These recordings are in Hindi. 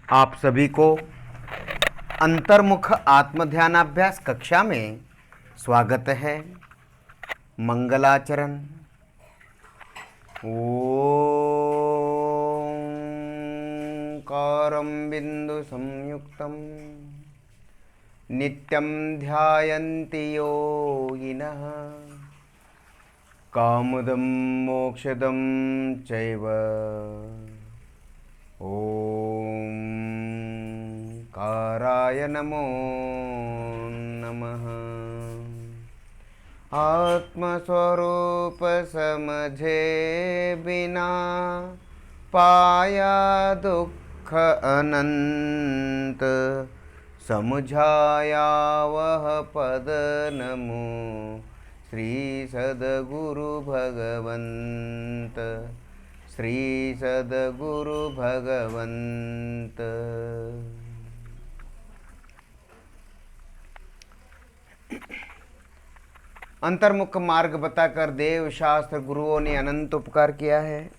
आप सभी को अंतर्मुख आत्मध्यानाभ्यास कक्षा में स्वागत है। मंगलाचरण। ओंकारं बिंदु संयुक्तं नित्यं ध्यायन्ति योगिनः कामदं मोक्षदं चैव ओंकाराय नमो नमः। आत्मस्वरूप समझे बिना पाया दुख अनंत, समझाया वह पद नमो श्री सद्गुरु भगवंत, श्री सद्गुरु भगवंत। अंतर्मुख मार्ग बताकर देव शास्त्र गुरुओं ने अनंत उपकार किया है।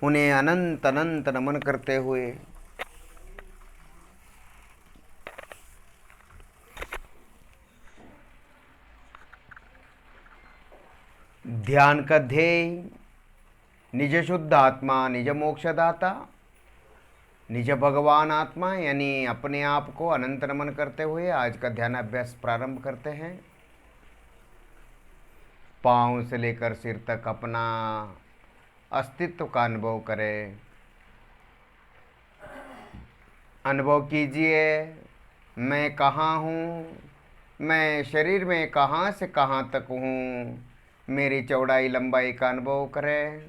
उन्हें अनंत अनंत नमन करते हुए ध्यान का ध्येय निज शुद्ध आत्मा, निज मोक्षदाता, निज भगवान आत्मा यानी अपने आप को अनंत नमन करते हुए आज का ध्यान अभ्यास प्रारंभ करते हैं। पाँव से लेकर सिर तक अपना अस्तित्व का अनुभव करें। अनुभव कीजिए, मैं कहाँ हूँ, मैं शरीर में कहाँ से कहाँ तक हूँ। मेरी चौड़ाई लंबाई का अनुभव करें।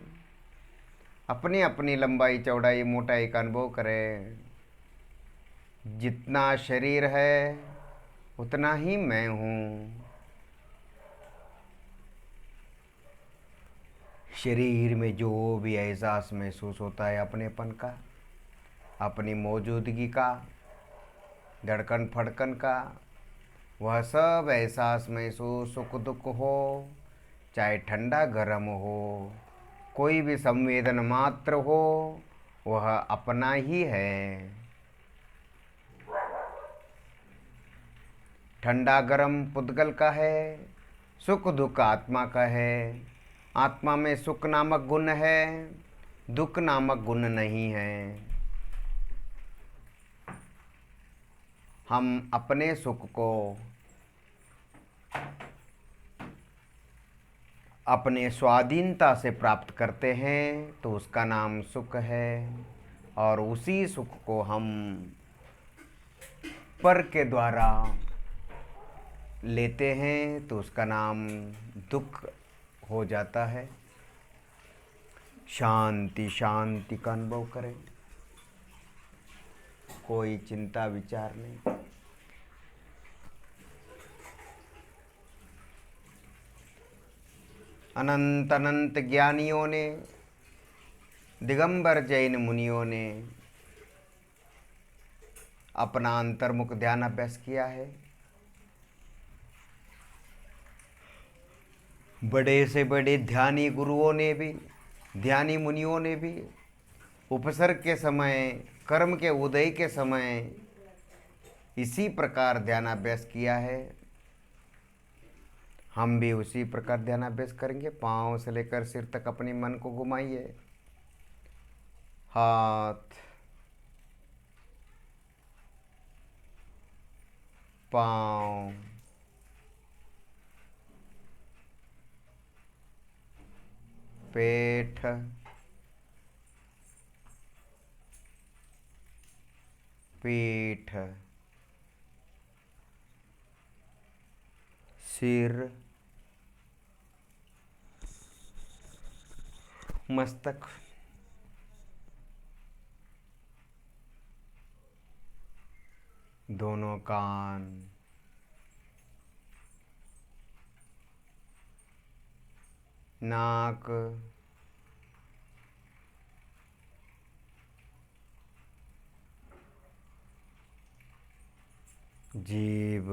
अपनी अपनी लंबाई चौड़ाई मोटाई का अनुभव करें। जितना शरीर है उतना ही मैं हूँ। शरीर में जो भी एहसास महसूस होता है अपनेपन का, अपनी मौजूदगी का, धड़कन फड़कन का, वह सब एहसास महसूस सुख दुख हो, चाहे ठंडा गर्म हो, कोई भी संवेदन मात्र हो, वह अपना ही है। ठंडा गर्म पुद्गल का है, सुख दुख आत्मा का है। आत्मा में सुख नामक गुण है, दुख नामक गुण नहीं है। हम अपने सुख को अपने स्वाधीनता से प्राप्त करते हैं तो उसका नाम सुख है, और उसी सुख को हम पर के द्वारा लेते हैं तो उसका नाम दुख हो जाता है। शांति शांति का अनुभव करें, कोई चिंता विचार नहीं। अनंत अनंत ज्ञानियों ने, दिगंबर जैन मुनियों ने अपना अंतर्मुख ध्यान अभ्यास किया है। बड़े से बड़े ध्यानी गुरुओं ने भी, ध्यानी मुनियों ने भी उपसर्ग के समय, कर्म के उदय के समय इसी प्रकार ध्यानाभ्यास किया है। हम भी उसी प्रकार ध्यानाभ्यास करेंगे। पाँव से लेकर सिर तक अपने मन को घुमाइए। हाथ, पाँव, पेट, पीठ, सिर, मस्तक, दोनों कान, नाक, जीभ,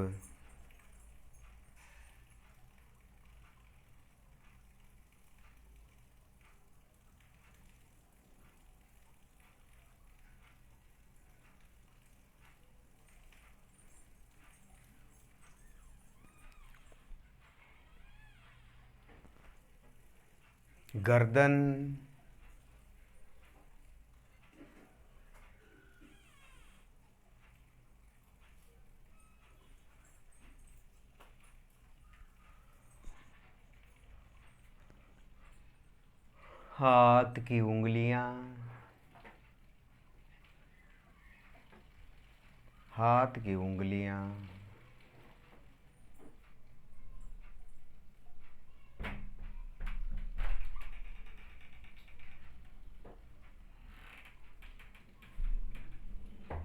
गर्दन, हाथ की उंगलियां, हाथ की उंगलियां,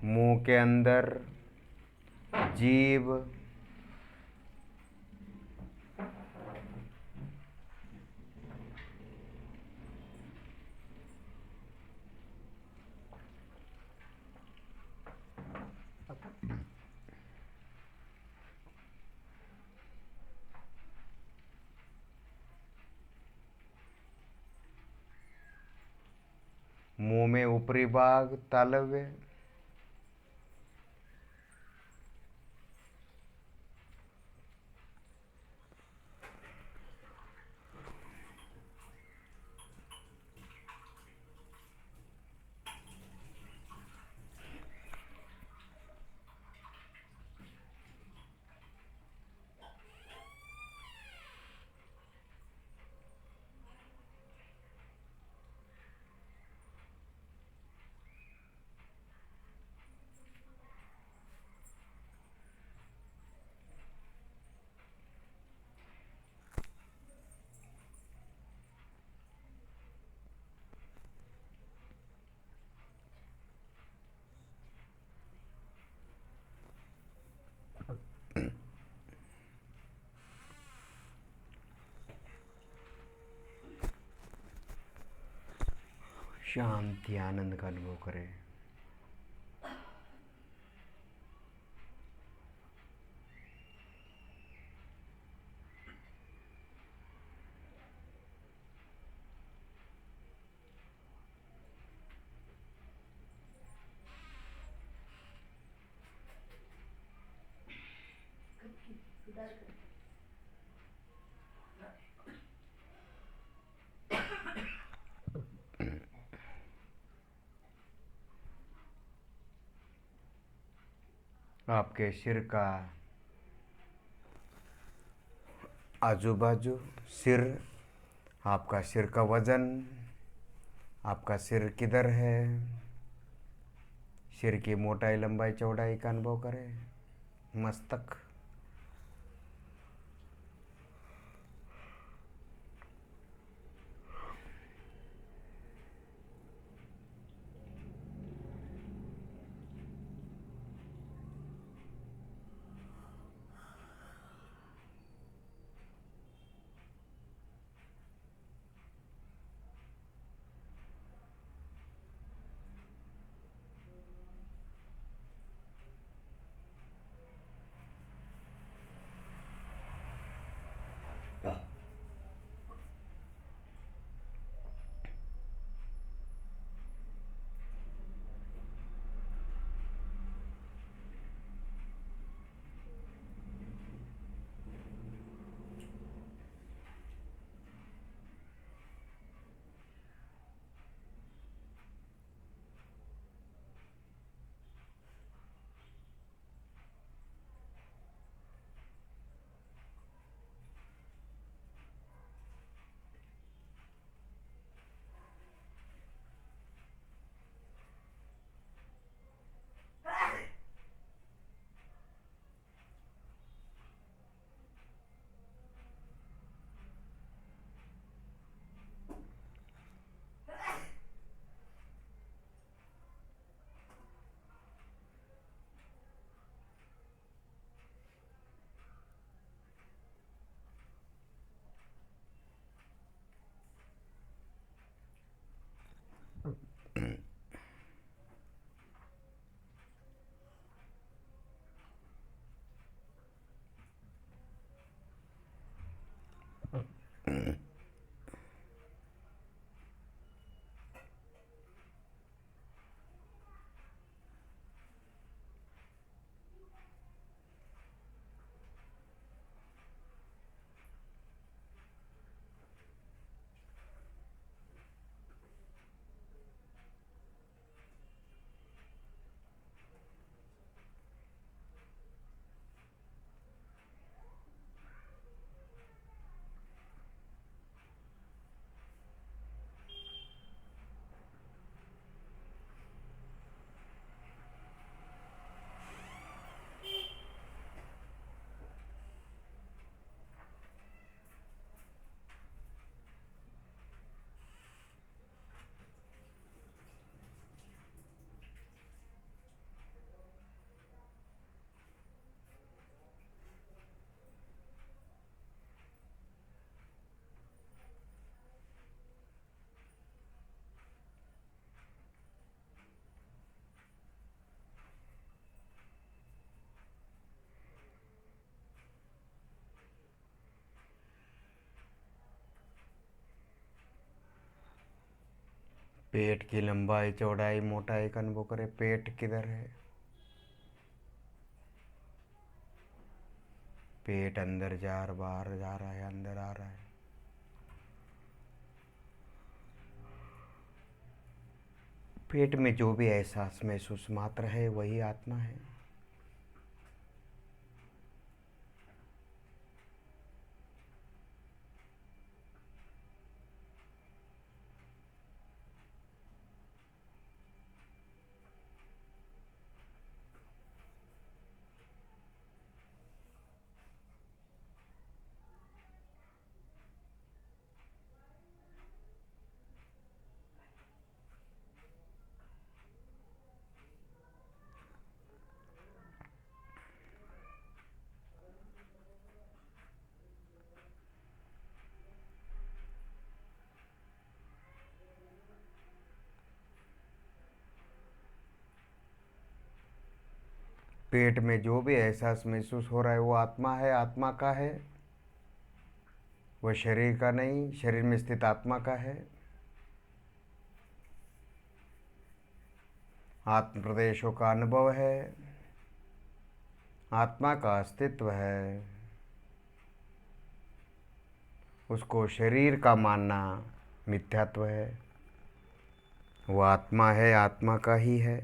मुंह के अंदर, जीभ, मुंह में ऊपरी भाग, तालव्य, शांति, आनंद का अनुभव करें। आपके सिर का आजू बाजू, सिर, आपका सिर का वजन, आपका सिर किधर है, सिर की मोटाई, लंबाई, चौड़ाई का अनुभव करें। मस्तक, पेट की लंबाई चौड़ाई मोटाई का अनुभव करें। पेट किधर है? पेट अंदर जा रहा, बाहर जा रहा है, अंदर आ रहा है। पेट में जो भी एहसास महसूस मात्र है वही आत्मा है। पेट में जो भी एहसास महसूस हो रहा है वो आत्मा है, आत्मा का है, वह शरीर का नहीं, शरीर में स्थित आत्मा का है। आत्म प्रदेशों का अनुभव है, आत्मा का अस्तित्व है। उसको शरीर का मानना मिथ्यात्व है। वो आत्मा है, आत्मा का ही है।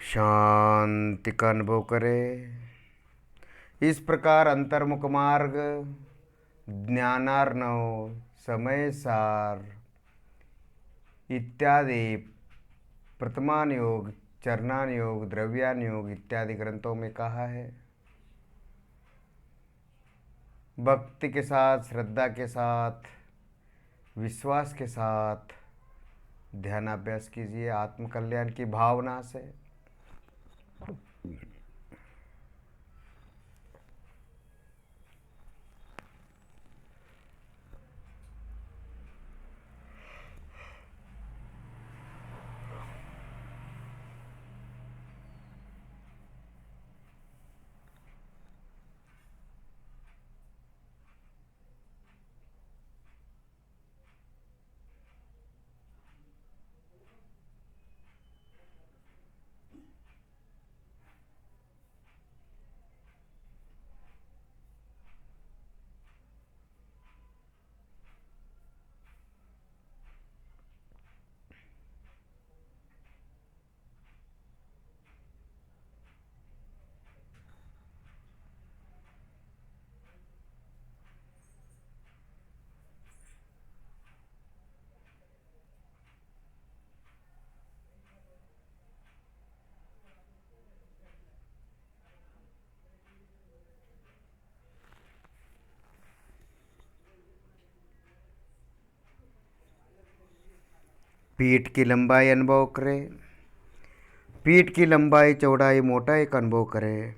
शांति का अनुभव करें। इस प्रकार अंतर्मुख मार्ग, ज्ञानार्णव, समय सार इत्यादि प्रथमान योग, चरणान योग, द्रव्यान योग इत्यादि ग्रंथों में कहा है। भक्ति के साथ, श्रद्धा के साथ, विश्वास के साथ ध्यानाभ्यास कीजिए आत्मकल्याण की भावना से। पीठ की लंबाई अनुभव करें। पीठ की लंबाई चौड़ाई मोटाई का अनुभव करें।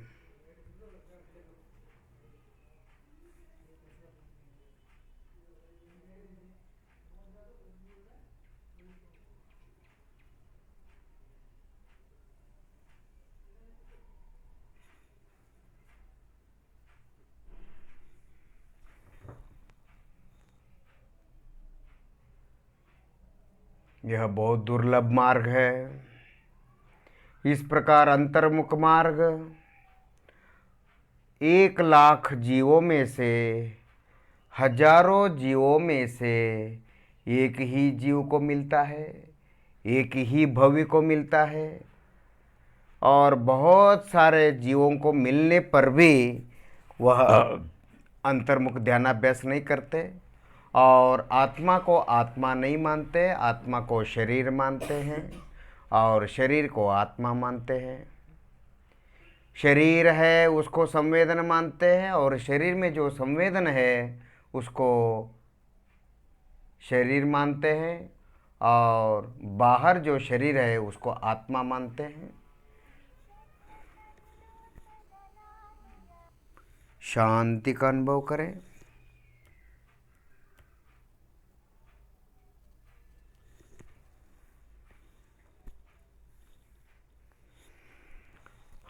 यह बहुत दुर्लभ मार्ग है। इस प्रकार अंतर्मुख मार्ग 1,00,000 जीवों में से, हजारों जीवों में से एक ही जीव को मिलता है, एक ही भव्य को मिलता है। और बहुत सारे जीवों को मिलने पर भी वह अंतर्मुख ध्यानाभ्यास नहीं करते और आत्मा को आत्मा नहीं मानते, आत्मा को शरीर मानते हैं और शरीर को आत्मा मानते हैं। शरीर है उसको संवेदन मानते हैं और शरीर में जो संवेदन है उसको शरीर मानते हैं और बाहर जो शरीर है उसको आत्मा मानते हैं। शांति का अनुभव करें।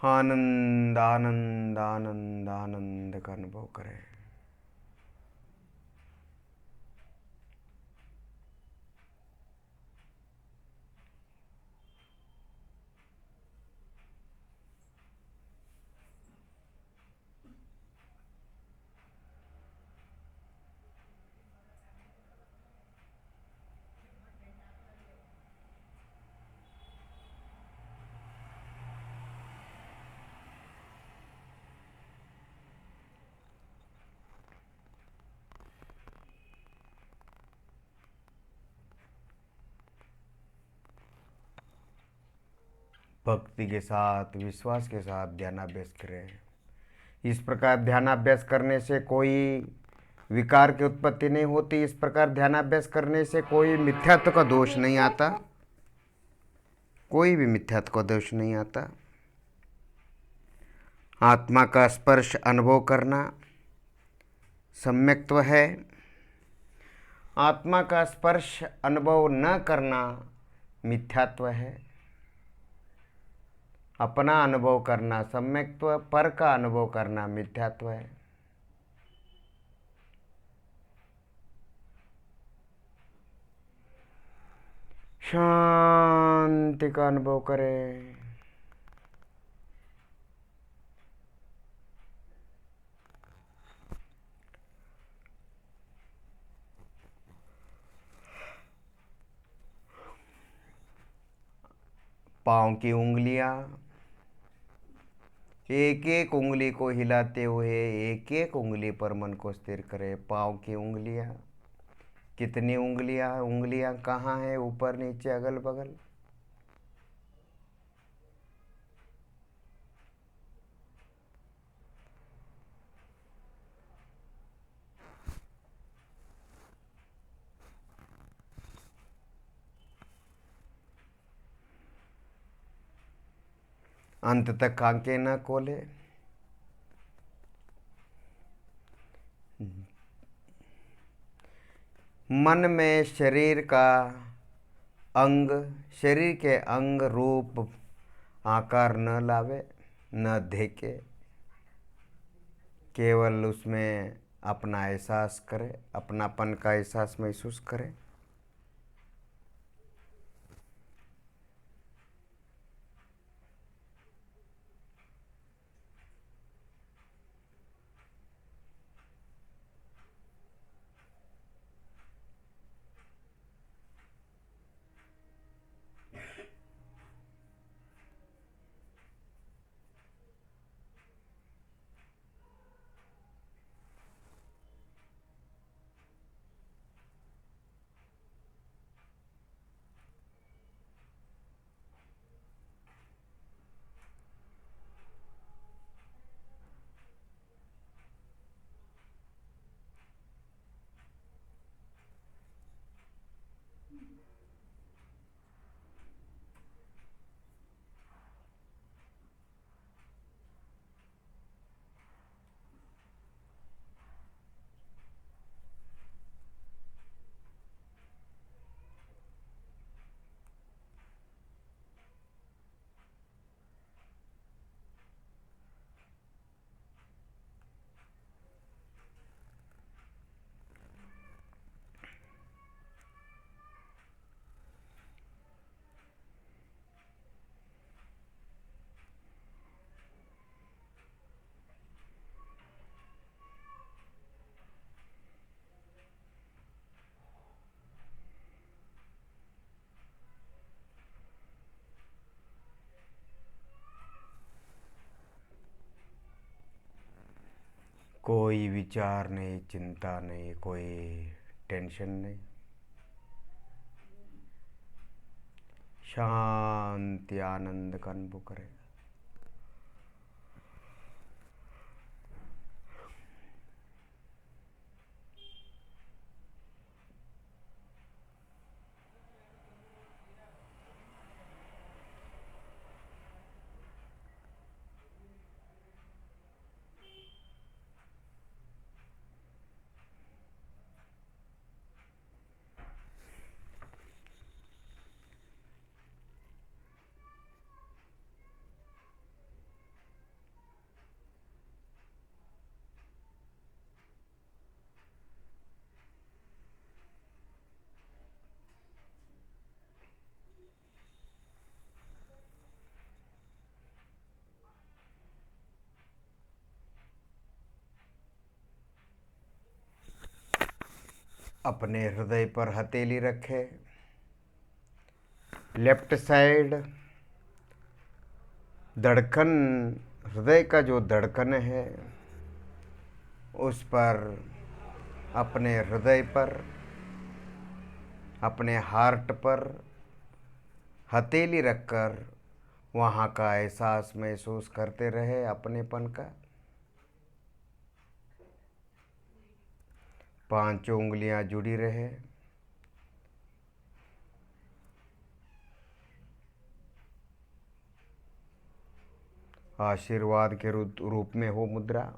आनंद आनंद आनंद आनंद का अनुभव करें। भक्ति के साथ, विश्वास के साथ ध्यानाभ्यास करें। इस प्रकार ध्यानाभ्यास करने से कोई विकार की उत्पत्ति नहीं होती। इस प्रकार ध्यानाभ्यास करने से कोई मिथ्यात्व का दोष नहीं आता, कोई भी मिथ्यात्व का दोष नहीं आता। आत्मा का स्पर्श अनुभव करना सम्यक्त्व है। आत्मा का स्पर्श अनुभव न करना मिथ्यात्व है। अपना अनुभव करना सम्यक्त्व, पर का अनुभव करना मिथ्यात्व है। शांति का अनुभव करें। पाँव की उंगलियां, एक एक उंगली को हिलाते हुए एक एक उंगली पर मन को स्थिर करें। पाँव की उंगलियां, कितनी उंगलियां, उंगलियां कहाँ हैं, ऊपर नीचे अगल बगल। अंत तक आंखें न खोले। मन में शरीर का अंग, शरीर के अंग रूप आकार न लावे, न देखे। केवल उसमें अपना एहसास करे, अपनापन का एहसास महसूस करे। कोई विचार नहीं, चिंता नहीं, कोई टेंशन नहीं। शांति आनंद का अनुभव करें। अपने हृदय पर हथेली रखे। लेफ्ट साइड धड़कन, हृदय का जो धड़कन है उस पर, अपने हृदय पर, अपने हार्ट पर हथेली रखकर वहाँ का एहसास महसूस करते रहे अपनेपन का। 5 उंगलियां जुड़ी रहे। आशीर्वाद के रूप में हो मुद्रा।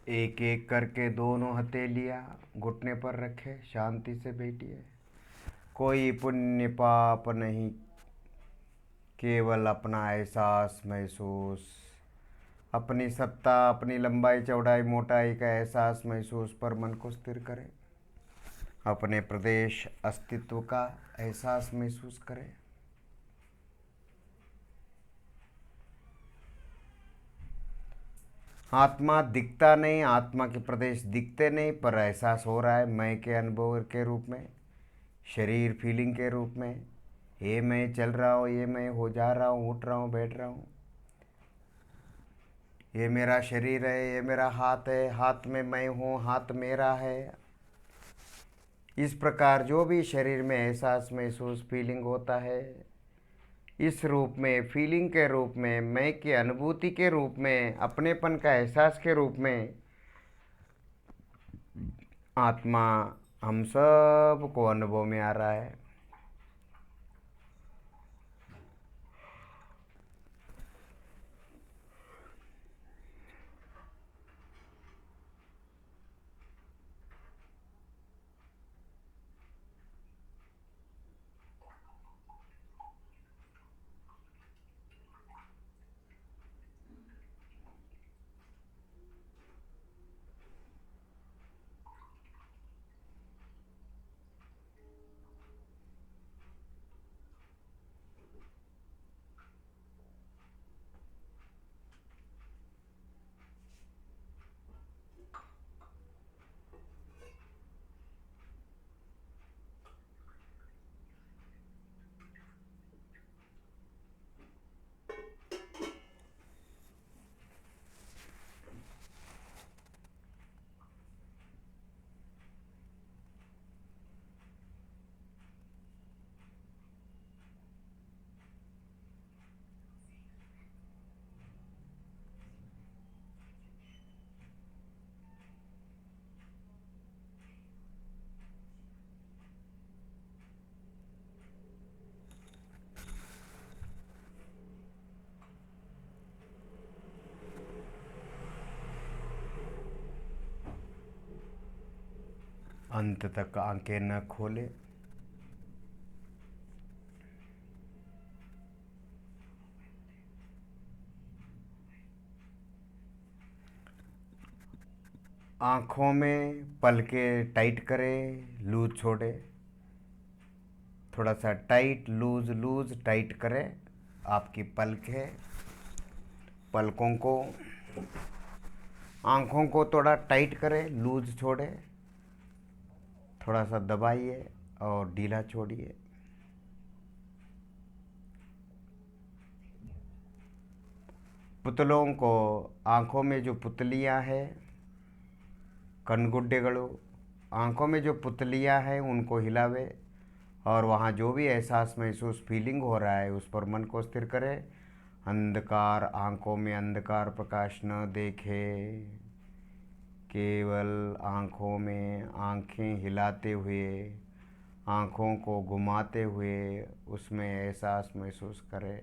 एक एक करके दोनों हथेलियां घुटने पर रखे, शांति से बैठिए। कोई पुण्य पाप नहीं, केवल अपना एहसास महसूस। अपनी सत्ता, अपनी लंबाई चौड़ाई मोटाई का एहसास महसूस पर मन को स्थिर करें। अपने प्रदेश अस्तित्व का एहसास महसूस करें। आत्मा दिखता नहीं, आत्मा के प्रदेश दिखते नहीं, पर एहसास हो रहा है मैं के अनुभव के रूप में, शरीर फीलिंग के रूप में। ये मैं चल रहा हूँ, ये मैं हो जा रहा हूँ, उठ रहा हूँ, बैठ रहा हूँ। ये मेरा शरीर है, ये मेरा हाथ है, हाथ में मैं हूँ, हाथ मेरा है। इस प्रकार जो भी शरीर में एहसास महसूस फीलिंग होता है, इस रूप में, फीलिंग के रूप में, मैं की अनुभूति के रूप में, अपनेपन का एहसास के रूप में आत्मा हम सब को अनुभव में आ रहा है। अंत तक आंखें न खोले। आँखों में पलकें टाइट करें, लूज छोड़े। थोड़ा सा टाइट, लूज लूज टाइट करें आपकी पलकें। पलकों को, आँखों को थोड़ा टाइट करें, लूज छोड़े। थोड़ा सा दबाइए और ढीला छोड़िए। पुतलों को, आँखों में जो पुतलियाँ हैं, कनगुड्डेಗಳು, आँखों में जो पुतलियाँ हैं उनको हिलावे और वहाँ जो भी एहसास महसूस फीलिंग हो रहा है उस पर मन को स्थिर करें। अंधकार, आँखों में अंधकार प्रकाश न देखे, केवल आँखों में आँखें हिलाते हुए आँखों को घुमाते हुए उसमें एहसास महसूस करें।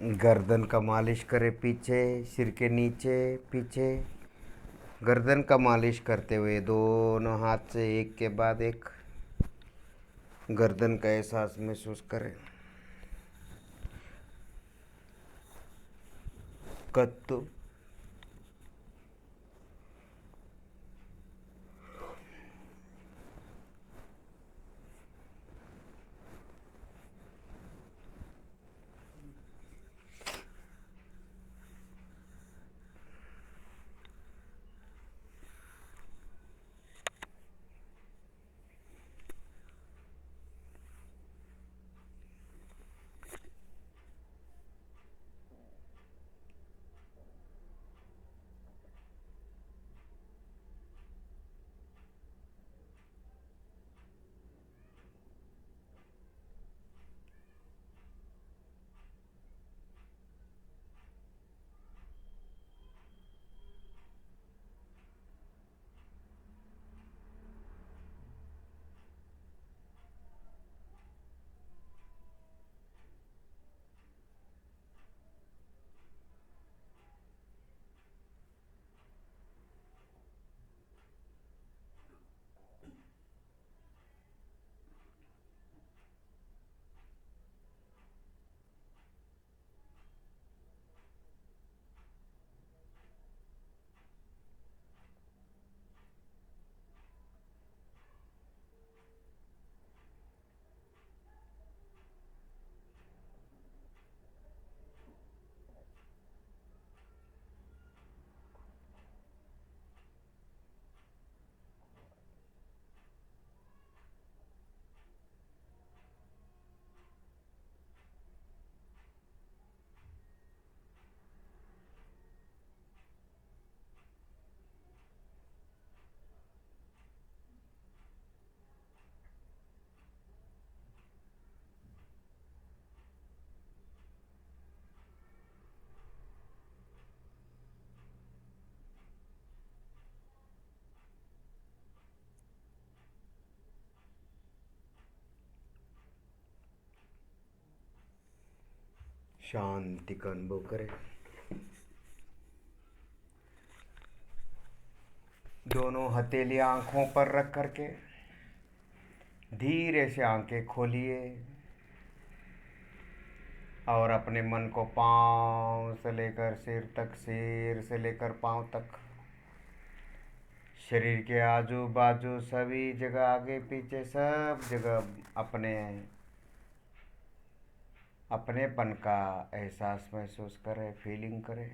गर्दन का मालिश करें, पीछे सिर के नीचे पीछे गर्दन का मालिश करते हुए दोनों हाथ से एक के बाद एक गर्दन का एहसास महसूस करें। कद्दू शांति का अनुभव करें। दोनों हथेली आंखों पर रख करके धीरे से आंखें खोलिए और अपने मन को पाँव से लेकर सिर तक, सिर से लेकर पाँव तक, शरीर के आजू बाजू सभी जगह, आगे पीछे सब जगह अपने अपनेपन का एहसास महसूस करें, फीलिंग करें।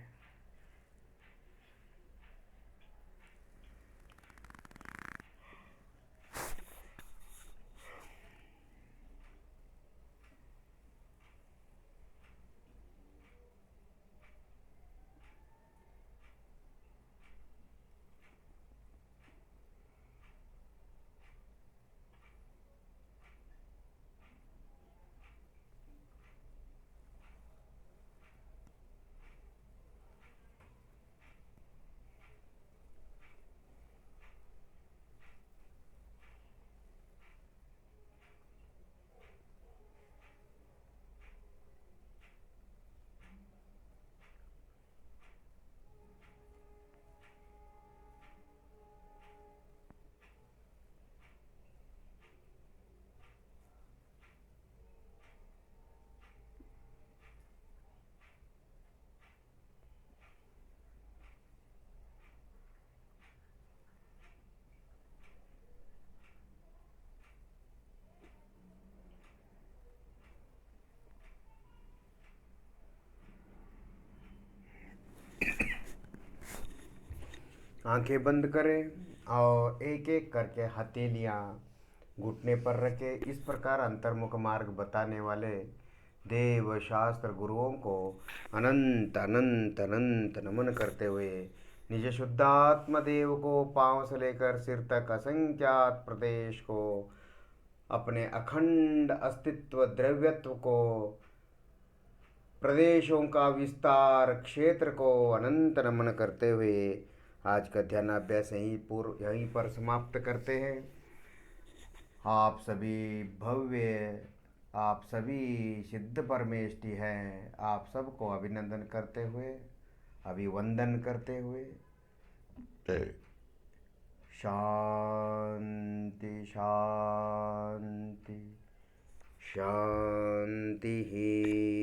आंखें बंद करें और एक एक करके हथेलियाँ घुटने पर रखे। इस प्रकार अंतर्मुख मार्ग बताने वाले देव शास्त्र गुरुओं को अनंत अनंत अनंत नमन करते हुए निज शुद्धात्म देव को पांव से लेकर सिर तक असंख्यात प्रदेश को, अपने अखंड अस्तित्व द्रव्यत्व को, प्रदेशों का विस्तार, क्षेत्र को अनंत नमन करते हुए आज का ध्यानाभ्यास यहीं पर समाप्त करते हैं। आप सभी भव्य, आप सभी सिद्ध परमेष्टि हैं। आप सबको अभिनंदन करते हुए, अभिवंदन करते हुए शांति शांति शांति ही।